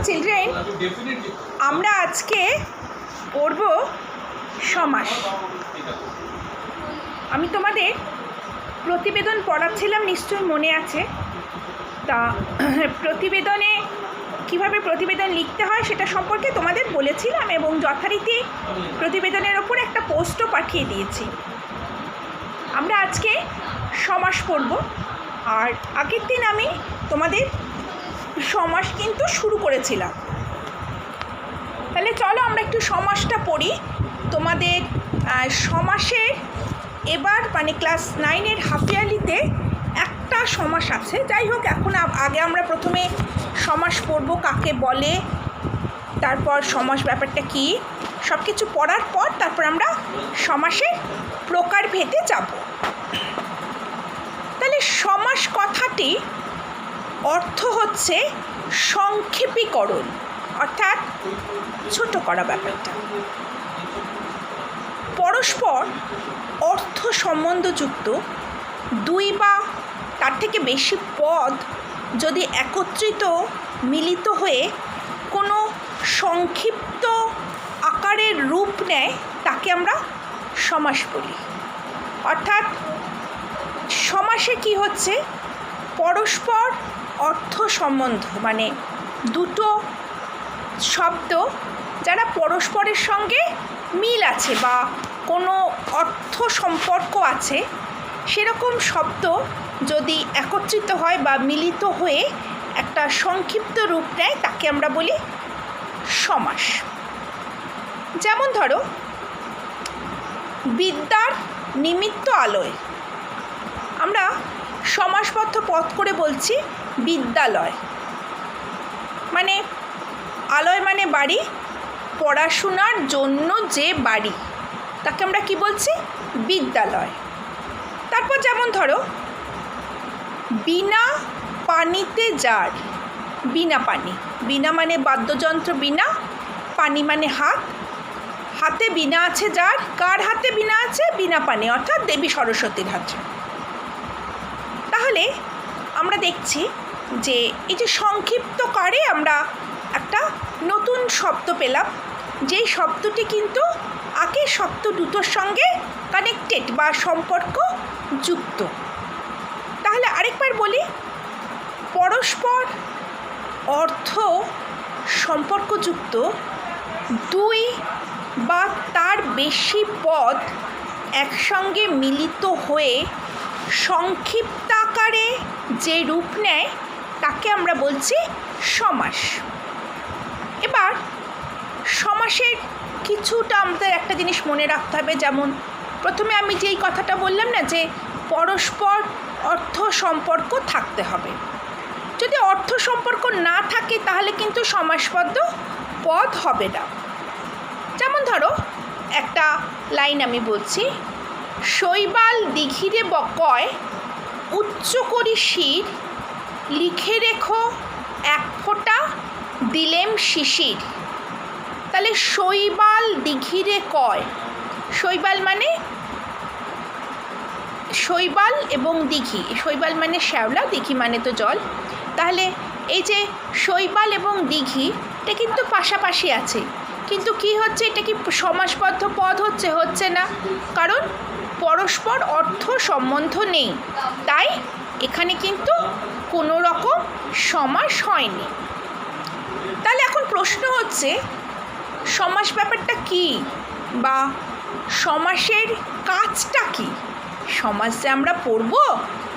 Children, আমরা আজকে পড়ব সমাস। আমি তোমাদের প্রতিবেদন পড়াচ্ছিলাম, নিশ্চয়ই মনে আছে। তা প্রতিবেদনে কিভাবে প্রতিবেদন লিখতে হয় সেটা সম্পর্কে তোমাদের বলেছিলাম এবং যথারীতি প্রতিবেদনের ওপর একটা পোস্টও পাঠিয়ে দিয়েছি। আমরা আজকে সমাস পড়ব। আর আগের দিন আমি তোমাদের সমাস কিন্তু শুরু করেছিলাম। তাহলে চলো আমরা একটু সমাসটা পড়ি। তোমাদের সমাসের এবার মানে ক্লাস 9-এর হাফ ইয়ারলিতে একটা সমাস আছে। যাই হোক, এখন আগে আমরা প্রথমে সমাস পড়ব, কাকে বলে, তারপর সমাস ব্যাপারটা কি, সব কিছু পড়ার পর তারপর আমরা সমাসের প্রকারভেদে যাব। তাহলে সমাস কথাটি অর্থ হচ্ছে সংক্ষেপীকরণ, অর্থাৎ ছোট করা ব্যাপারটা। পরস্পর অর্থ সম্বন্ধযুক্ত দুই বা তার থেকে বেশি পদ যদি একত্রিত মিলিত হয়ে কোনো সংক্ষিপ্ত আকারের রূপ নেয় তাকে আমরা সমাস বলি। অর্থাৎ সমাসে কি হচ্ছে, পরস্পর অর্থ সম্বন্ধ মানে দুটো শব্দ যারা পরস্পরের সঙ্গে মিল আছে বা কোনো অর্থ সম্পর্ক আছে, সেরকম শব্দ যদি একত্রিত হয় বা মিলিত হয়ে একটা সংক্ষিপ্ত রূপ নেয় তাকে আমরা বলি সমাস। যেমন ধরো, বিদ্যার নিমিত্ত আলয়, আমরা সমাসবদ্ধ পদ করে বলছি বিদ্যালয়। মানে আলয় মানে বাড়ি, পড়াশোনার জন্য যে বাড়ি তাকে আমরা কি বলছি, বিদ্যালয়। তারপর যেমন ধরো, বিনা পানিতে যার, বিনা পানি, বিনা মানে বাদ্যযন্ত্র বিনা, পানি মানে হাত, হাতে বিনা আছে যার, কার হাতে বিনা আছে, বিনা পানি, অর্থাৎ দেবী সরস্বতীর হাতে। তাহলে আমরা দেখছি যে এই যে সংক্ষিপ্তকারে আমরা একটা নতুন শব্দ পেলাম, যেই শব্দটি কিন্তু আগের শব্দ দুটোর সঙ্গে কানেক্টেড বা সম্পর্ক যুক্ত। তাহলে আরেকবার বলি, পরস্পর অর্থ সম্পর্কযুক্ত দুই বা তার বেশি পদ একসঙ্গে মিলিত হয়ে সংক্ষিপ্ত আকারে যে রূপ নেয় তাকে আমরা বলছি সমাস। এবার সমাসের কিছুটা আমাদের একটা জিনিস মনে রাখতে হবে। যেমন প্রথমে আমি যেই কথাটা বললাম না, যে পরস্পর অর্থ সম্পর্ক থাকতে হবে। যদি অর্থ সম্পর্ক না থাকে তাহলে কিন্তু সমাসবদ্ধ পদ হবে না। যেমন ধরো একটা লাইন আমি বলছি, শৈবাল দিঘিরে কয় উচ্চ করি শির, লিখে রেখো এক ফোঁটা দিলেম শিশির। তাহলে শৈবাল দিঘিরে কয়, শৈবাল মানে শৈবাল এবং দিঘি, শৈবাল মানে শ্যাওলা, দিঘি মানে তো জল। তাহলে এই যে শৈবাল এবং দিঘি এটা কিন্তু পাশাপাশি আছে, কিন্তু কি হচ্ছে, এটা কি সমাসবদ্ধ পদ হচ্ছে? হচ্ছে না, কারণ পরস্পর অর্থ সম্বন্ধ নেই, তাই এখানে কিন্তু কোনো রকম সমাস হয়নি। তাহলে এখন প্রশ্ন হচ্ছে, সমাস ব্যাপারটা কি বা সমাসের কাজটা কি? সমাস যে আমরা পড়ব,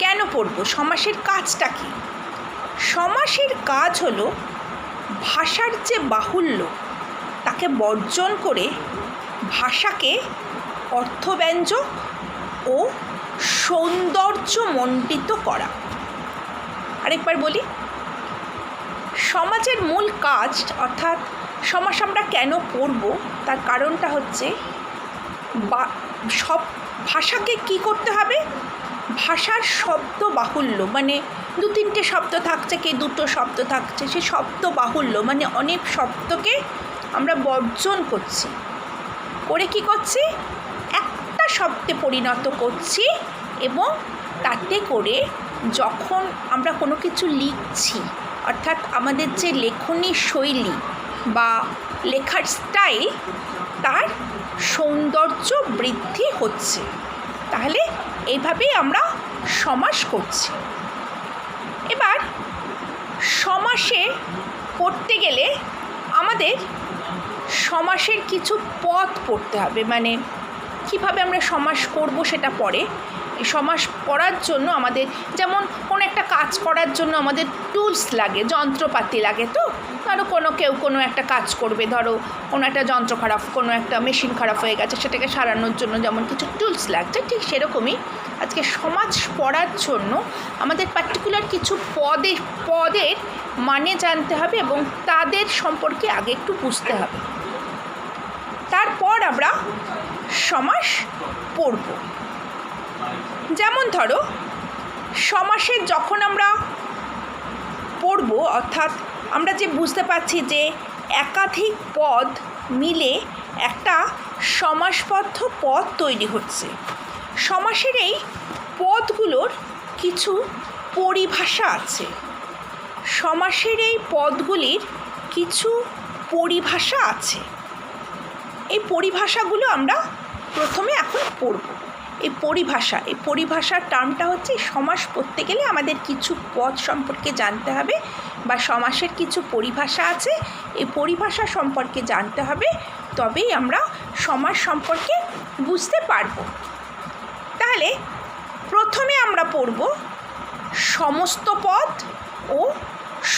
কেন পড়ব, সমাসের কাজটা কি? সমাসের কাজ হলো ভাষার যে বাহুল্য তাকে বর্জন করে ভাষাকে অর্থব্যঞ্জক ও সৌন্দর্যমণ্ডিত করা। আরেকবার বলি, সমাজের মূল কাজ অর্থাৎ সমাস আমরা কেন পড়ব তার কারণটা হচ্ছে সব ভাষাকে কি করতে হবে, ভাষার শব্দ বাহুল্য মানে দু তিনটে শব্দ থাকছে কি দুটো শব্দ থাকছে, সে শব্দ বাহুল্য মানে অনেক শব্দকে আমরা বর্জন করছি, করে কি করছি, একটা শব্দে পরিণত করছি এবং তাতে করে যখন আমরা কোনো কিছু লিখছি অর্থাৎ আমাদের যে লেখনী শৈলী বা লেখার স্টাইল তার সৌন্দর্য বৃদ্ধি হচ্ছে। তাহলে এইভাবেই আমরা সমাস করছি। এবার সমাসে পড়তে গেলে আমাদের সমাসের কিছু পদ পড়তে হবে, মানে কিভাবে আমরা সমাস করব সেটা পরে। এই সমাস পড়ার জন্য আমাদের যেমন কোনো একটা কাজ করার জন্য আমাদের টুলস লাগে, যন্ত্রপাতি লাগে। তো ধরো কেউ কোনো একটা কাজ করবে, ধরো কোনো একটা যন্ত্র খারাপ, কোনো একটা মেশিন খারাপ হয়ে গেছে, সেটাকে সারানোর জন্য যেমন কিছু টুলস লাগছে, ঠিক সেরকমই আজকে সমাজ পড়ার জন্য আমাদের পার্টিকুলার কিছু পদের মানে জানতে হবে এবং তাদের সম্পর্কে আগে একটু বুঝতে হবে। তারপর আমরা সমাস পড়ব। যেমন ধরো সমাসের যখন আমরা পড়ব, অর্থাৎ আমরা যে বুঝতে পারছি যে একাধিক পদ মিলে একটা সমাসবদ্ধ পদ তৈরি হচ্ছে। সমাসের এই পদগুলোর কিছু পরিভাষা আছে। সমাসের এই পদগুলির কিছু পরিভাষা আছে। এই পরিভাষাগুলো আমরা প্রথমে এখন পড়ব। এই পরিভাষার টার্মটা হচ্ছে সমাস পড়তে গেলে আমাদের কিছু পদ সম্পর্কে জানতে হবে বা সমাসের কিছু পরিভাষা আছে, এই পরিভাষা সম্পর্কে জানতে হবে, তবেই আমরা সমাস সম্পর্কে বুঝতে পারব। তাহলে প্রথমে আমরা পড়ব সমস্ত পদ ও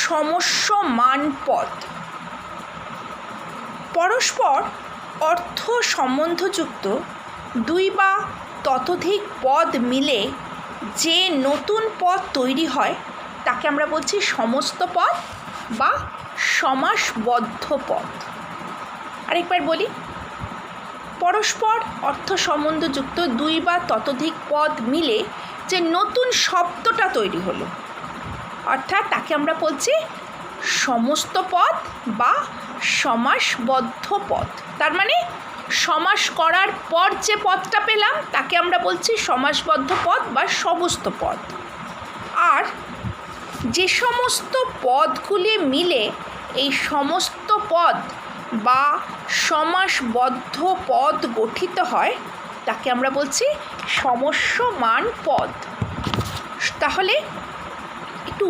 সমস্যমান পদ। পরস্পর অর্থ সম্বন্ধযুক্ত দুই বা ততোধিক পদ মিলে যে নতুন পদ তৈরি হয় তাকে আমরা বলছি সমস্ত পদ বা সমাসবদ্ধ পদ। আরেকবার বলি, পরস্পর অর্থ সম্বন্ধযুক্ত দুই বা ততোধিক পদ মিলে যে নতুন শব্দটা তৈরি হলো, অর্থাৎ তাকে আমরা বলছি সমস্ত পদ বা সমাসবদ্ধ পদ। তার মানে সমাস করার পর যে পদটা পেলাম তাকে আমরা বলছি সমাসবদ্ধ পদ বা সমস্ত পদ। আর যে সমস্ত পদগুলি মিলে এই সমস্ত পদ বা সমাসবদ্ধ পদ গঠিত হয় তাকে আমরা বলছি সমস্যমান পদ। তাহলে একটু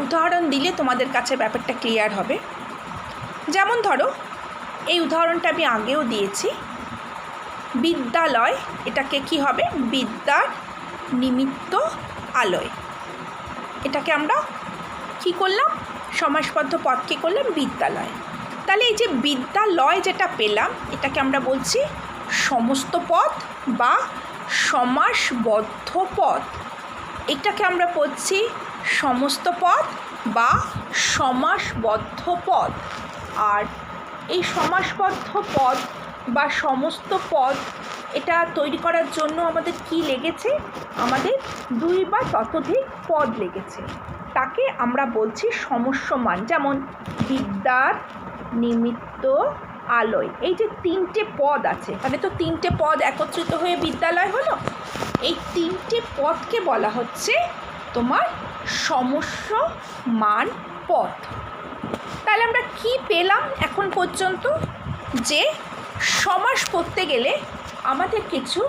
উদাহরণ দিলে তোমাদের কাছে ব্যাপারটা ক্লিয়ার হবে। যেমন ধরো এই উদাহরণটা আমি আগেও দিয়েছি, বিদ্যালয়, এটাকে কি হবে? বিদ্যার নিমিত্ত আলয়। এটাকে আমরা কি করলাম? সমাসবদ্ধ পদ কি করলাম? বিদ্যালয়। তাহলে এই যে বিদ্যালয় যেটা পেলাম এটাকে আমরা বলছি সমস্ত পদ বা সমাসবদ্ধ পদ। এটাকে আমরা বলছি সমস্ত পদ বা সমাসবদ্ধ পদ। আর এই সমাসবদ্ধ পদ বা সমস্ত পদ এটা তৈরি করার জন্য আমাদের কি লেগেছে? আমাদের দুই বা ততোধিক পদ লেগেছে, তাকে আমরা বলছি সমস্যমান। যেমন বিদ্যার নিমিত্ত আলয়, এই যে তিনটে পদ আছে, তাহলে তো তিনটে পদ একত্রিত হয়ে বিদ্যালয় হলো। এই তিনটে পদকে বলা হচ্ছে তোমার সমস্যমান পদ। তাহলে আমরা কি পেলাম এখন পর্যন্ত? যে সমাস পড়তে গেলে আমাদের কিছু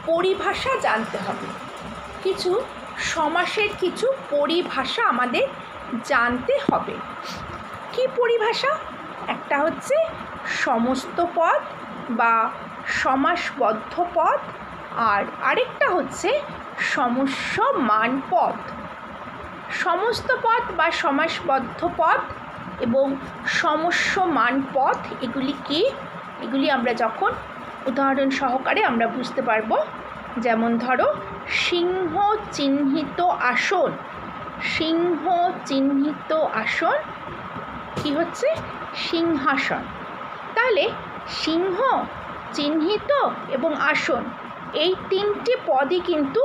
পরিভাষা জানতে হবে, কিছু সমাসের কিছু পরিভাষা আমাদের জানতে হবে। কি পরিভাষা? একটা হচ্ছে সমস্ত পদ বা সমাসবদ্ধ পদ, আর আরেকটা হচ্ছে সমস্যমান পদ। সমস্ত পদ বা সমাসবদ্ধ পদ এবং সমস্যমান পদ এগুলি কি? এগুলি আমরা যখন উদাহরণ সহকারে আমরা বুঝতে পারব। যেমন ধরো সিংহ চিহ্নিত আসন, সিংহ চিহ্নিত আসন কি হচ্ছে? সিংহাসন। তাহলে সিংহ, চিহ্নিত এবং আসন এই তিনটি পদই কিন্তু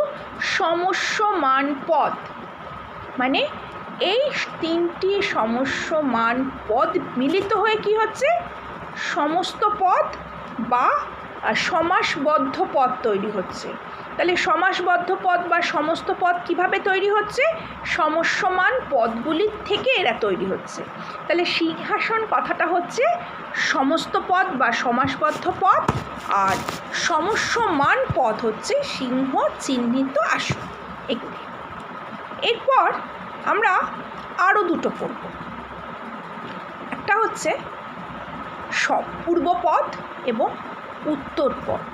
সমস্যমান পদ। মানে এই তিনটি সমস্যমান পদ মিলিত হয়ে কি হচ্ছে? সমস্ত পদ বা সমাসবদ্ধ পদ তৈরি হচ্ছে। তাহলে সমাসবদ্ধ পদ বা সমস্ত পদ কিভাবে তৈরি হচ্ছে? সমস্যমান পদগুলির থেকে এরা তৈরি হচ্ছে। তাহলে সিংহাসন কথাটা হচ্ছে সমস্ত পদ বা সমাসবদ্ধ পদ, আর সমস্যমান পদ হচ্ছে সিংহ চিহ্নিত আসন এগুলি। এরপর আমরা আরও দুটো পড়ব। একটা হচ্ছে পূর্বপদ এবং উত্তরপদ।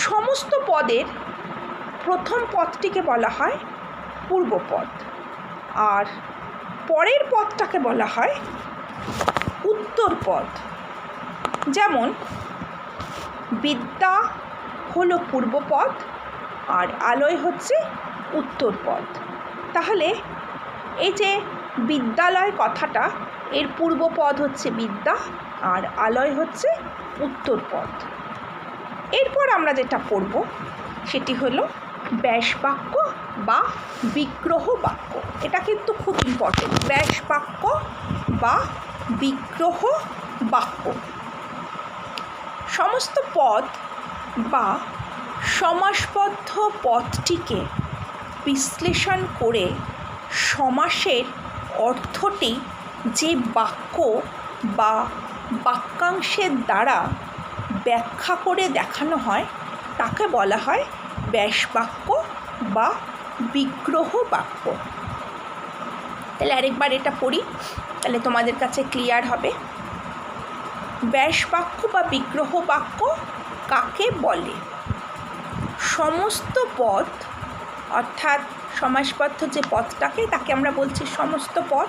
সমস্ত পদের প্রথম পদটিকে বলা হয় পূর্বপদ, আর পরের পদটাকে বলা হয় উত্তরপদ। যেমন বিদ্যা হলো পূর্বপদ আর আলয় হচ্ছে উত্তরপদ। তাহলে এই যে বিদ্যালয় কথাটা, এর পূর্বপদ হচ্ছে বিদ্যা আর আলয় হচ্ছে উত্তরপদ। এরপর আমরা যেটা পড়ব সেটি হলো ব্যাসবাক্য বা বিগ্রহ বাক্য। এটা কিন্তু খুব ইম্পর্টেন্ট, ব্যাসবাক্য বা বিগ্রহ বাক্য। সমস্ত পদ বা সমাসবদ্ধ পদটিকে বিশ্লেষণ করে সমাসের অর্থটি যে বাক্য বা বাক্যাংশের দ্বারা ব্যাখ্যা করে দেখানো হয় তাকে বলা হয় ব্যাসবাক্য বা বিগ্রহ বাক্য। তাহলে আরেকবার এটা পড়ি, তাহলে তোমাদের কাছে ক্লিয়ার হবে। ব্যাসবাক্য বা বিগ্রহ বাক্য কাকে বলে? সমস্ত পদ, অর্থাৎ সমাসবদ্ধ যে পদটাকে তাকে আমরা বলছি সমস্ত পদ।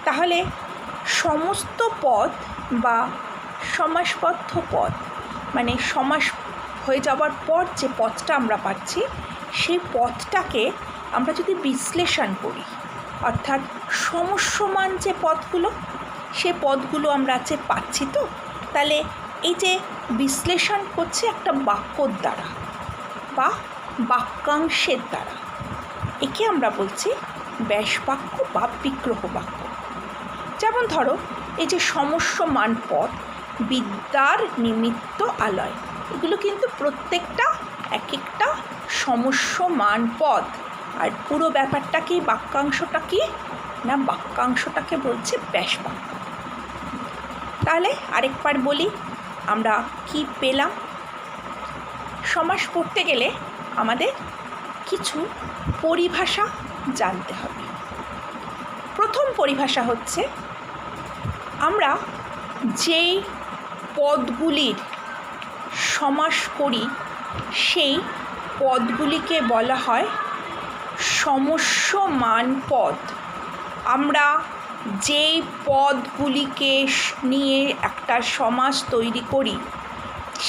তাহলে সমস্ত পদ বা সমাসবদ্ধ পদ মানে সমাস হয়ে যাওয়ার পর যে পদটা আমরা পাচ্ছি সেই পদটাকে আমরা যদি বিশ্লেষণ করি, অর্থাৎ সমস্যমান যে পদগুলো সে পদগুলো আমরা আছে পাচ্ছি, তো তাহলে এই যে বিশ্লেষণ করছে একটা বাক্যর দ্বারা বা বাক্যাংশের দ্বারা, একে আমরা বলছি ব্যাসবাক্য বা বিগ্রহ বাক্য। যেমন ধরো এই যে সমস্যমান পদ বিদ্যার নিমিত্ত আলয়, এগুলো কিন্তু প্রত্যেকটা এক একটা সমস্যমান পদ। আর পুরো ব্যাপারটা কি, বাক্যাংশটা কি না, বাক্যাংশটাকে বলছে ব্যাসবাক্য। তাহলে আরেকবার বলি আমরা কি পেলাম। সমাস পড়তে গেলে আমাদের কিছু পরিভাষা জানতে হবে। প্রথম পরিভাষা হচ্ছে আমরা যেই পদগুলির সমাস করি সেই পদগুলিকে বলা হয় সমস্যমান পদ। আমরা যেই পদগুলিকে নিয়ে একটা সমাস তৈরি করি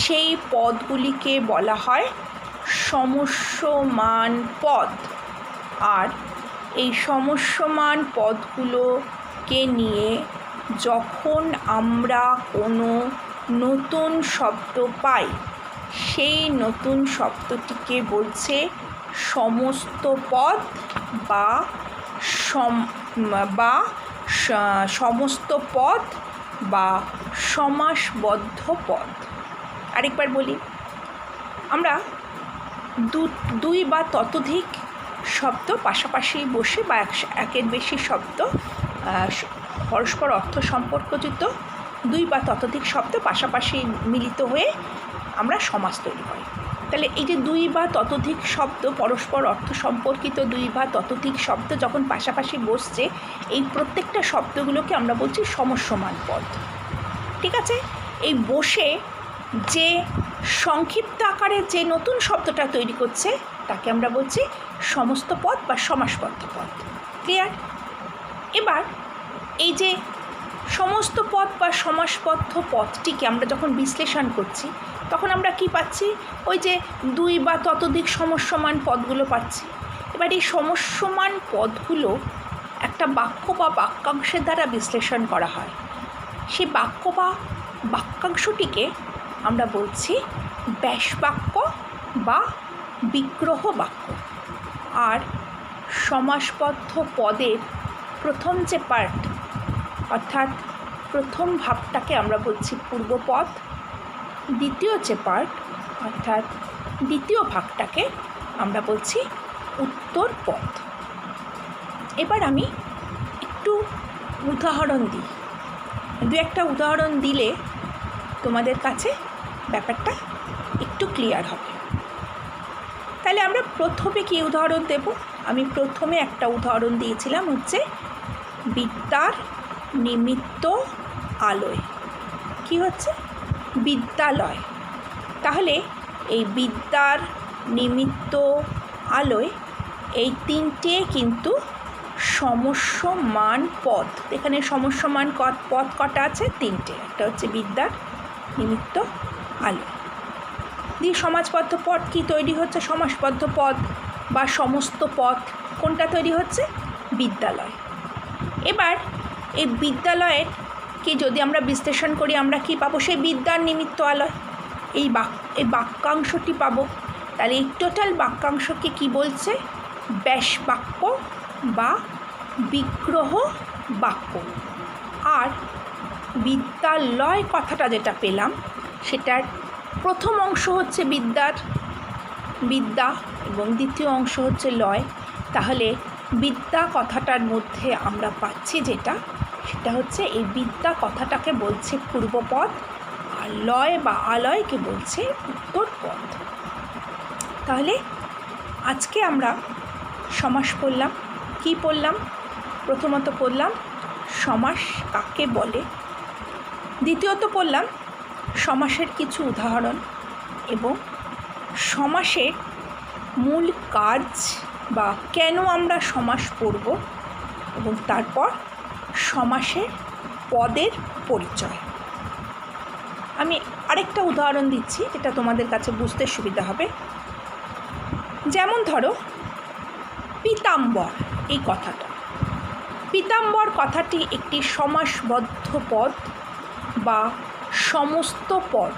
সেই পদগুলিকে বলা হয় সমস্যমান পদ। আর এই সমস্যমান পদগুলোকে নিয়ে যখন আমরা কোনো নতুন শব্দ পাই সেই নতুন শব্দটিকে বলছে সমস্ত পদ বা সমস্ত পদ বা সমাসবদ্ধ পদ। আরেকবার বলি, আমরা দুই বা ততোধিক শব্দ পাশাপাশি বসে বা একের বেশি শব্দ পরস্পর অর্থ সম্পর্কযুক্ত দুই বা ততোধিক শব্দ পাশাপাশি মিলিত হয়ে আমরা সমাস তৈরি করি। তাহলে এই যে দুই বা ততোধিক শব্দ পরস্পর অর্থ সম্পর্কিত দুই বা ততোধিক শব্দ যখন পাশাপাশি বসছে এই প্রত্যেকটা শব্দগুলোকে আমরা বলছি সমস্যমান পদ। ঠিক আছে, এই বসে যে সংক্ষিপ্ত আকারে যে নতুন শব্দটা তৈরি করছে তাকে আমরা বলছি সমস্ত পদ বা সমাসবদ্ধ পদ। ক্লিয়ার? এবার এই যে সমস্ত পদ বা সমাসবদ্ধ পদটিকে আমরা যখন বিশ্লেষণ করছি তখন আমরা কি পাচ্ছি, ওই যে দুই বা ততোধিক সমস্যমান পদগুলো পাচ্ছি। এবার এই সমস্যমান পদগুলো একটা বাক্য বা বাক্যাংশের দ্বারা বিশ্লেষণ করা হয়। সেই বাক্য বা বাক্যাংশটিকে আমরা বলছি ব্যাসবাক্য বা বিগ্রহ বাক্য। আর সমাসবদ্ধ পদের প্রথম যে পার্ট, অর্থাৎ প্রথম ভাবটাকে আমরা বলছি পূর্বপদ, দ্বিতীয় যে পার্ট অর্থাৎ দ্বিতীয় ভাগটাকে আমরা বলছি উত্তর পদ। এবার আমি একটু উদাহরণ দিই, দু একটা উদাহরণ দিলে তোমাদের কাছে ব্যাপারটা একটু ক্লিয়ার হবে। তাহলে আমরা প্রথমে কী উদাহরণ দেব? আমি প্রথমে একটা উদাহরণ দিয়েছিলাম হচ্ছে বিদ্যার নিমিত্ত আলোয়। কি হচ্ছে? বিদ্যালয়। তাহলে এই বিদ্যার নিমিত্ত আলোয় এই তিনটে কিন্তু সমস্যমান পদ। এখানে সমস্যমান পদ কটা আছে? তিনটে। একটা হচ্ছে বিদ্যার নিমিত্ত আলোয় দিয়ে সমাজবদ্ধ পদ কি তৈরি হচ্ছে? সমাসবদ্ধ পদ বা সমস্ত পদ কোনটা তৈরি হচ্ছে? বিদ্যালয়। এবার এই বিদ্যালয়কে যদি আমরা বিশ্লেষণ করি আমরা কি পাবো? সেই বিদ্যার নিমিত্ত আলোয় এই বাক্যাংশটি পাবো। তাহলে এই টোটাল বাক্যাংশকে কি বলছে? ব্যাস বাক্য বা বিগ্রহ বাক্য। আর বিদ্যালয় কথাটা যেটা পেলাম সেটার প্রথম অংশ হচ্ছে বিদ্যা এবং দ্বিতীয় অংশ হচ্ছে লয়। তাহলে বিদ্যা কথাটার মধ্যে আমরা পাচ্ছি সেটা হচ্ছে এই বিদ্যা কথাটাকে বলছে পূর্বপদ, আর লয় বা আলয়কে বলছে উত্তর পদ। তাহলে আজকে আমরা সমাস পড়লাম। কি পড়লাম? প্রথমত পড়লাম সমাস কাকে বলে, দ্বিতীয়ত পড়লাম সমাসের কিছু উদাহরণ এবং সমাসের মূল কাজ বা কেন আমরা সমাস পড়ব, এবং তারপর সমাসের পদের পরিচয়। আমি আরেকটা উদাহরণ দিচ্ছি যেটা তোমাদের কাছে বুঝতে সুবিধা হবে। যেমন ধরো পীতাম্বর এই কথাটা। পীতাম্বর কথাটি একটি সমাসবদ্ধ পদ বা সমস্ত পদ।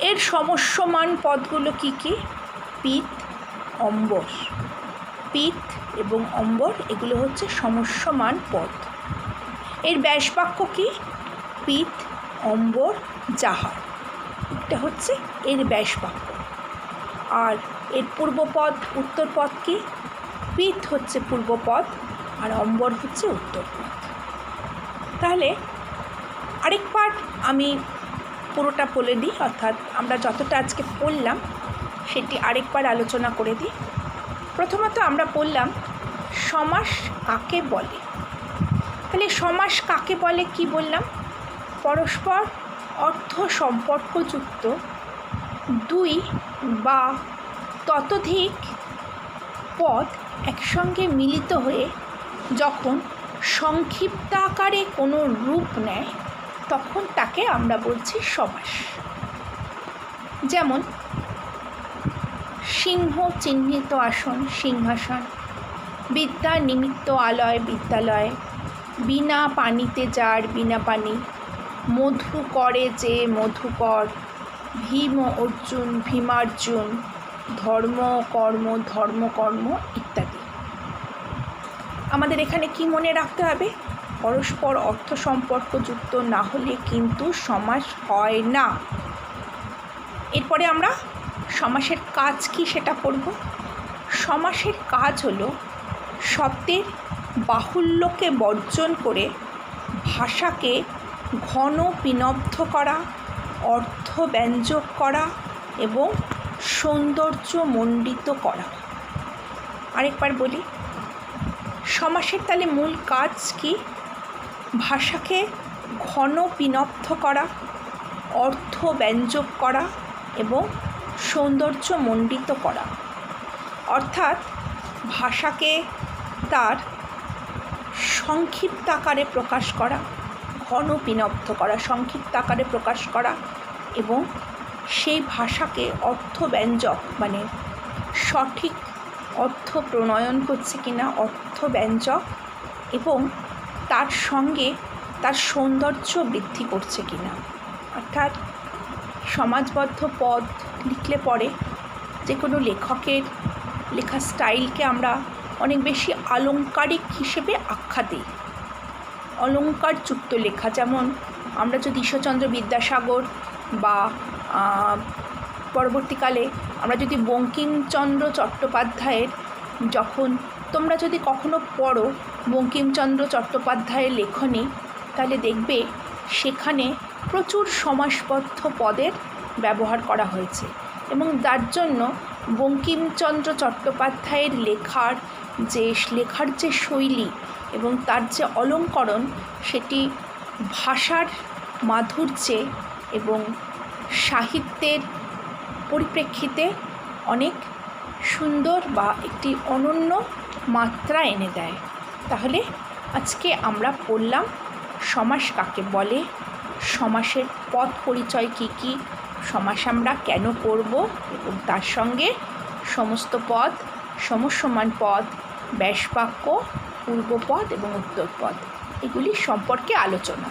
এর সমস্যমান পদগুলো কি কি? পিত, অম্বর। পিত এবং অম্বর এগুলো হচ্ছে সমস্যমান পদ। এর ব্যাসবাক্য কি? পিত, অম্বর, যাহার। এটা হচ্ছে এর ব্যাসবাক্য। আর এর পূর্বপদ উত্তরপদ কি? পিত হচ্ছে পূর্বপদ আর অম্বর হচ্ছে উত্তরপদ। তাহলে আরেকবার আমি পুরোটা বলে দিই, অর্থাৎ আমরা যতটা আজকে পড়লাম সেটি আরেকবার আলোচনা করে দিই। প্রথমত আমরা পড়লাম সমাস কাকে বলে। তাহলে সমাস কাকে বলে কি বললাম? পরস্পর অর্থ সম্পর্কযুক্ত দুই বা ততোধিক পদ একসঙ্গে মিলিত হয়ে যখন সংক্ষিপ্ত আকারে কোনো রূপ নেয় তখন তাকে আমরা বলছি সমাস। যেমন সিংহ চিহ্নিত আসন, সিংহাসন। বিদ্যা নিমিত্ত আলয়, বিদ্যালয়। বিনা পানিতে যার, বিনা পানি। মধু করে যে, মধুকর। ভীম অর্জুন, ভীমার্জুন। ধর্ম কর্ম, ধর্মকর্ম ইত্যাদি। আমাদের এখানে কি মনে রাখতে হবে? পরস্পর অর্থ সম্পর্কযুক্ত না হলে কিন্তু সমাস হয় না। এরপরে আমরা সমাসের কাজ কি সেটা পড়ব। সমাসের কাজ হলো শব্দের বাহুল্যকে বর্জন করে ভাষাকে ঘন পিনব্ধ করা, অর্থ ব্যঞ্জক করা এবং সৌন্দর্যমণ্ডিত করা। আরেকবার বলি, সমাসের তাহলে মূল কাজ কি? ভাষাকে ঘন পিনব্ধ করা, অর্থ ব্যঞ্জক করা এবং সৌন্দর্যমণ্ডিত করা। অর্থাৎ ভাষাকে তার সংক্ষিপ্ত আকারে প্রকাশ করা, ঘন পিনব্ধ করা, সংক্ষিপ্ত আকারে প্রকাশ করা এবং সেই ভাষাকে অর্থব্যঞ্জক মানে সঠিক অর্থ প্রণয়ন করছে কিনা, অর্থব্যঞ্জক এবং তার সঙ্গে তার সৌন্দর্য বৃদ্ধি করছে কিনা। অর্থাৎ সমাজবদ্ধ পদ লিখলে পরে যে কোনো লেখকের লেখার স্টাইলকে আমরা অনেক বেশি আলংকারিক হিসেবে আখ্যা দিই। অলঙ্কারযুক্ত লেখা, যেমন আমরা যদি ঈশ্বরচন্দ্র বিদ্যাসাগর বা পরবর্তীকালে আমরা যদি বঙ্কিমচন্দ্র চট্টোপাধ্যায়ের তোমরা যদি কখনো পড়ো বঙ্কিমচন্দ্র চট্টোপাধ্যায়ের লেখনী, তাহলে দেখবে সেখানে প্রচুর সমাসবদ্ধ পদের ব্যবহার করা হয়েছে এবং তার জন্য বঙ্কিমচন্দ্র চট্টোপাধ্যায়ের লেখার যে শৈলী এবং তার যে অলঙ্করণ, সেটি ভাষার মাধুর্যে এবং সাহিত্যের পরিপ্রেক্ষিতে অনেক সুন্দর বা একটি অনন্য মাত্রা এনে দেয়। তাহলে আজকে আমরা পড়লাম সমাস কাকে বলে, সমাসের পদ পরিচয় কী কী, সমাস আমরা কেন করব এবং তার সঙ্গে সমস্ত পদ, সমসমান পদ, ব্যাসবাক্য, পূর্বপদ এবং উত্তরপদ এগুলি সম্পর্কে আলোচনা।